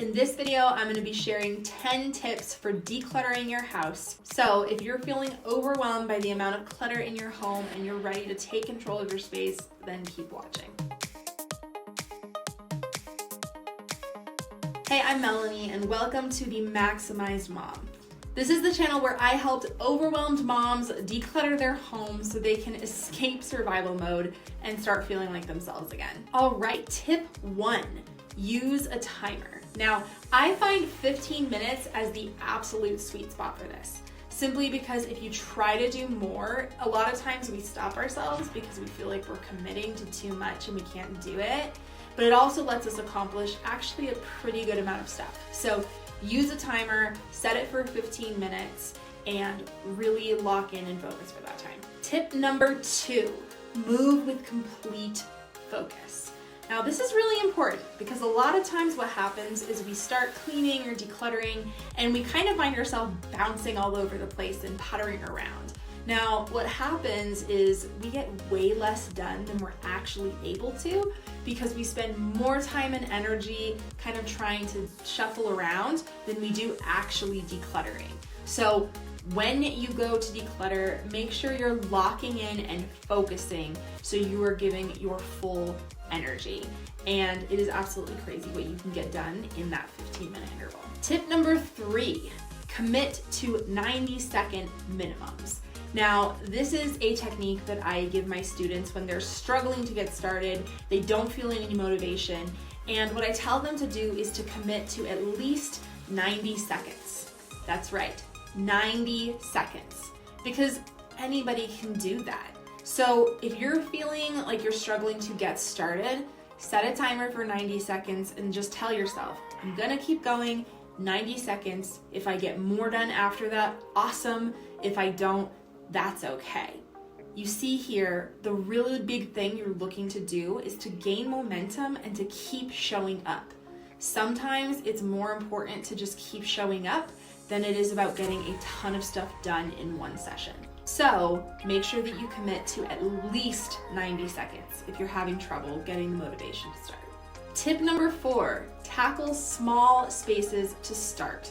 In this video, I'm going to be sharing 10 tips for decluttering your house. So if you're feeling overwhelmed by the amount of clutter in your home and you're ready to take control of your space, then keep watching. Hey, I'm Melanie and welcome to the Maximized Mom. This is the channel where I helped overwhelmed moms declutter their homes so they can escape survival mode and start feeling like themselves again. All right, tip 1, use a timer. Now, I find 15 minutes as the absolute sweet spot for this. Simply because if you try to do more, a lot of times we stop ourselves because we feel like we're committing to too much and we can't do it. But it also lets us accomplish actually a pretty good amount of stuff. So use a timer, set it for 15 minutes, and really lock in and focus for that time. Tip number 2, move with complete focus. Now this is really important because a lot of times what happens is we start cleaning or decluttering and we kind of find ourselves bouncing all over the place and puttering around. Now what happens is we get way less done than we're actually able to because we spend more time and energy kind of trying to shuffle around than we do actually decluttering. So when you go to declutter, make sure you're locking in and focusing so you are giving your full energy. And it is absolutely crazy what you can get done in that 15-minute interval. Tip number 3, commit to 90-second minimums. Now, this is a technique that I give my students when they're struggling to get started, they don't feel any motivation, and what I tell them to do is to commit to at least 90 seconds. That's right, 90 seconds, because anybody can do that. So if you're feeling like you're struggling to get started, set a timer for 90 seconds and just tell yourself, I'm gonna keep going 90 seconds. If I get more done after that, awesome. If I don't, that's okay. You see here, the really big thing you're looking to do is to gain momentum and to keep showing up. Sometimes it's more important to just keep showing up than it is about getting a ton of stuff done in one session. So make sure that you commit to at least 90 seconds if you're having trouble getting the motivation to start. Tip number 4, tackle small spaces to start.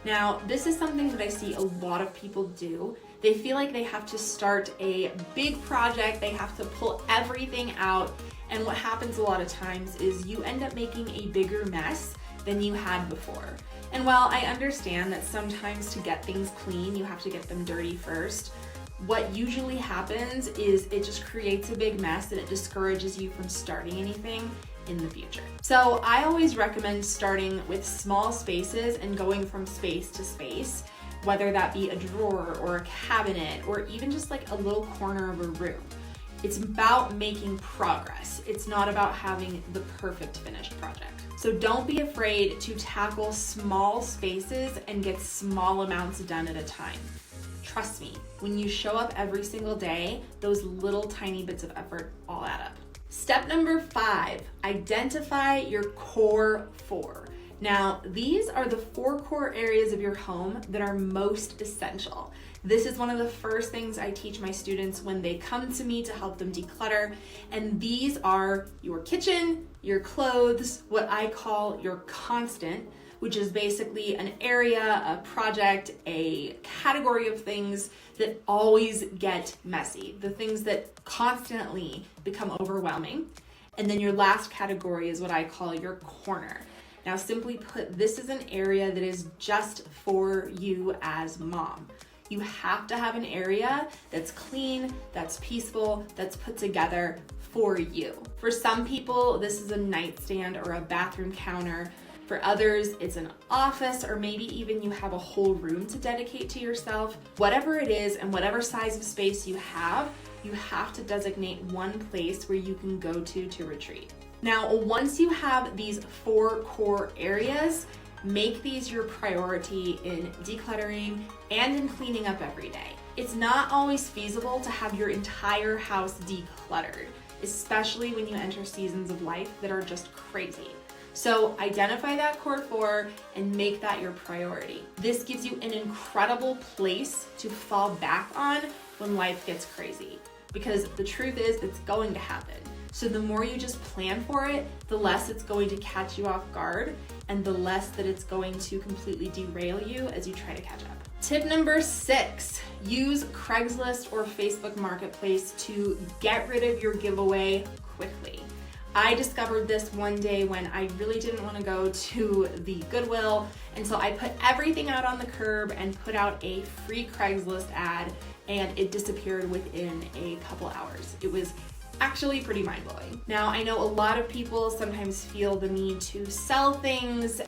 Now, this is something that I see a lot of people do. They feel like they have to start a big project, they have to pull everything out, and what happens a lot of times is you end up making a bigger mess than you had before. And while I understand that sometimes to get things clean, you have to get them dirty first, what usually happens is it just creates a big mess and it discourages you from starting anything in the future. So I always recommend starting with small spaces and going from space to space, whether that be a drawer or a cabinet or even just like a little corner of a room. It's about making progress. It's not about having the perfect finished project. So don't be afraid to tackle small spaces and get small amounts done at a time. Trust me, when you show up every single day, those little tiny bits of effort all add up. Step number 5, identify your core 4. Now, these are the 4 core areas of your home that are most essential. This is one of the first things I teach my students when they come to me to help them declutter, and these are your kitchen, your clothes, what I call your constant, which is basically an area, a project, a category of things that always get messy, the things that constantly become overwhelming. And then your last category is what I call your corner. Now, simply put, this is an area that is just for you as mom. You have to have an area that's clean, that's peaceful, that's put together for you. For some people, this is a nightstand or a bathroom counter. For others, it's an office, or maybe even you have a whole room to dedicate to yourself. Whatever it is and whatever size of space you have to designate one place where you can go to retreat. Now, once you have these 4 core areas, make these your priority in decluttering and in cleaning up every day. It's not always feasible to have your entire house decluttered, especially when you enter seasons of life that are just crazy. So identify that core 4 and make that your priority. This gives you an incredible place to fall back on when life gets crazy, because the truth is it's going to happen. So the more you just plan for it, the less it's going to catch you off guard, and the less that it's going to completely derail you as you try to catch up. Tip number 6, use Craigslist or Facebook Marketplace to get rid of your giveaway quickly. I discovered this one day when I really didn't want to go to the Goodwill, and so I put everything out on the curb and put out a free Craigslist ad, and it disappeared within a couple hours. It was actually pretty mind-blowing. Now, I know a lot of people sometimes feel the need to sell things,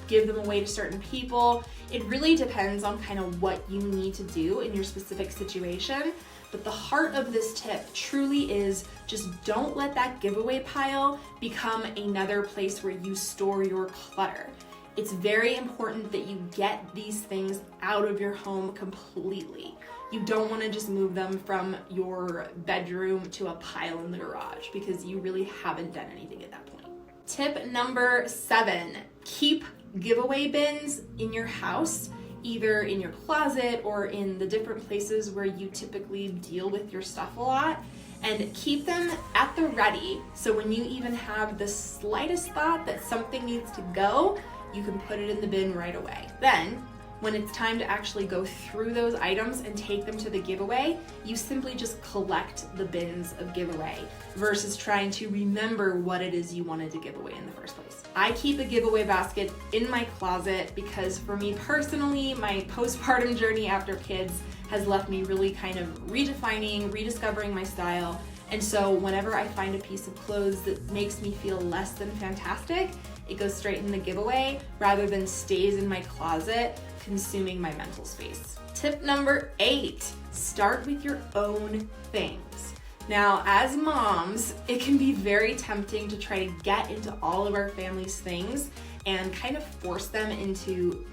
give them away to certain people. It really depends on kind of what you need to do in your specific situation. But the heart of this tip truly is just don't let that giveaway pile become another place where you store your clutter. It's very important that you get these things out of your home completely. You don't want to just move them from your bedroom to a pile in the garage because you really haven't done anything at that point. Tip number 7, keep giveaway bins in your house, either in your closet or in the different places where you typically deal with your stuff a lot, and keep them at the ready. So when you even have the slightest thought that something needs to go, you can put it in the bin right away. Then, when it's time to actually go through those items and take them to the giveaway, you simply just collect the bins of giveaway versus trying to remember what it is you wanted to give away in the first place. I keep a giveaway basket in my closet because for me personally, my postpartum journey after kids has left me really kind of redefining, rediscovering my style. And so whenever I find a piece of clothes that makes me feel less than fantastic, it goes straight in the giveaway rather than stays in my closet, consuming my mental space. Tip number 8, start with your own things. Now, as moms, it can be very tempting to try to get into all of our family's things and kind of force them into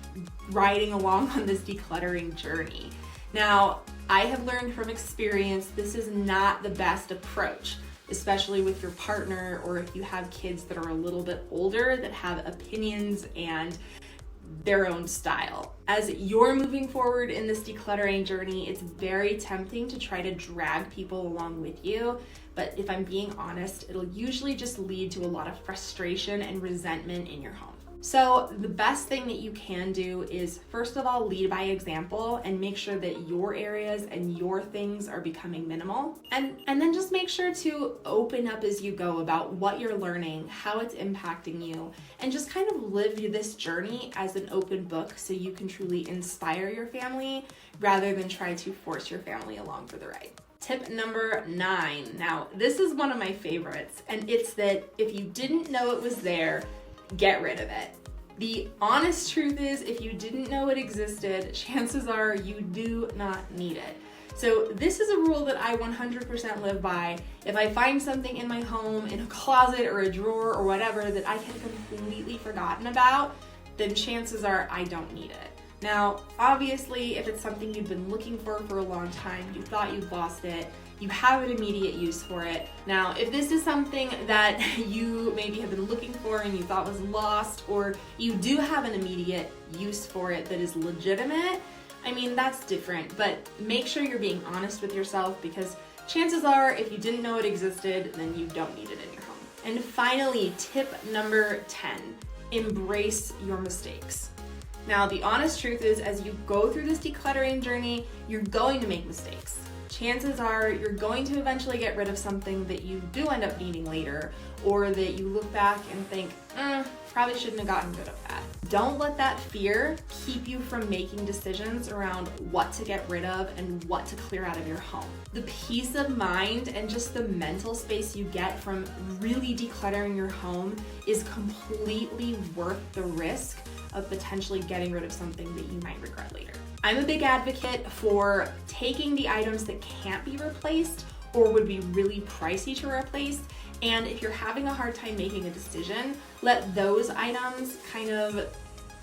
riding along on this decluttering journey. Now, I have learned from experience this is not the best approach, especially with your partner or if you have kids that are a little bit older that have opinions and their own style. As you're moving forward in this decluttering journey, it's very tempting to try to drag people along with you, but if I'm being honest, it'll usually just lead to a lot of frustration and resentment in your home. So the best thing that you can do is, first of all, lead by example and make sure that your areas and your things are becoming minimal. And then just make sure to open up as you go about what you're learning, how it's impacting you, and just kind of live this journey as an open book so you can truly inspire your family rather than try to force your family along for the ride. Tip number 9. Now, this is one of my favorites, and it's that if you didn't know it was there, get rid of it. The honest truth is, if you didn't know it existed, chances are you do not need it. So this is a rule that I 100% live by. If I find something in my home, in a closet or a drawer or whatever that I had completely forgotten about, then chances are I don't need it. Now, obviously, if it's something you've been looking for a long time, you thought you'd lost it, you have an immediate use for it. Now, if this is something that you maybe have been looking for and you thought was lost, or you do have an immediate use for it that is legitimate, I mean, that's different, but make sure you're being honest with yourself because chances are if you didn't know it existed, then you don't need it in your home. And finally, tip number 10, embrace your mistakes. Now, the honest truth is, as you go through this decluttering journey, you're going to make mistakes. Chances are you're going to eventually get rid of something that you do end up needing later, or that you look back and think, probably shouldn't have gotten rid of that. Don't let that fear keep you from making decisions around what to get rid of and what to clear out of your home. The peace of mind and just the mental space you get from really decluttering your home is completely worth the risk of potentially getting rid of something that you might regret later. I'm a big advocate for taking the items that can't be replaced or would be really pricey to replace, and if you're having a hard time making a decision, let those items kind of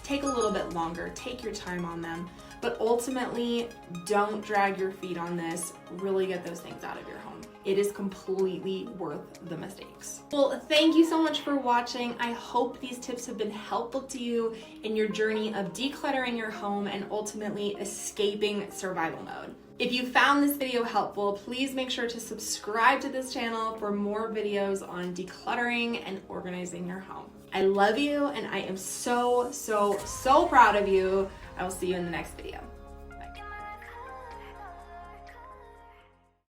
take a little bit longer, take your time on them, but ultimately don't drag your feet on this, really get those things out of your home. It is completely worth the mistakes. Well, thank you so much for watching. I hope these tips have been helpful to you in your journey of decluttering your home and ultimately escaping survival mode. If you found this video helpful, please make sure to subscribe to this channel for more videos on decluttering and organizing your home. I love you, and I am so, so, so proud of you. I will see you in the next video.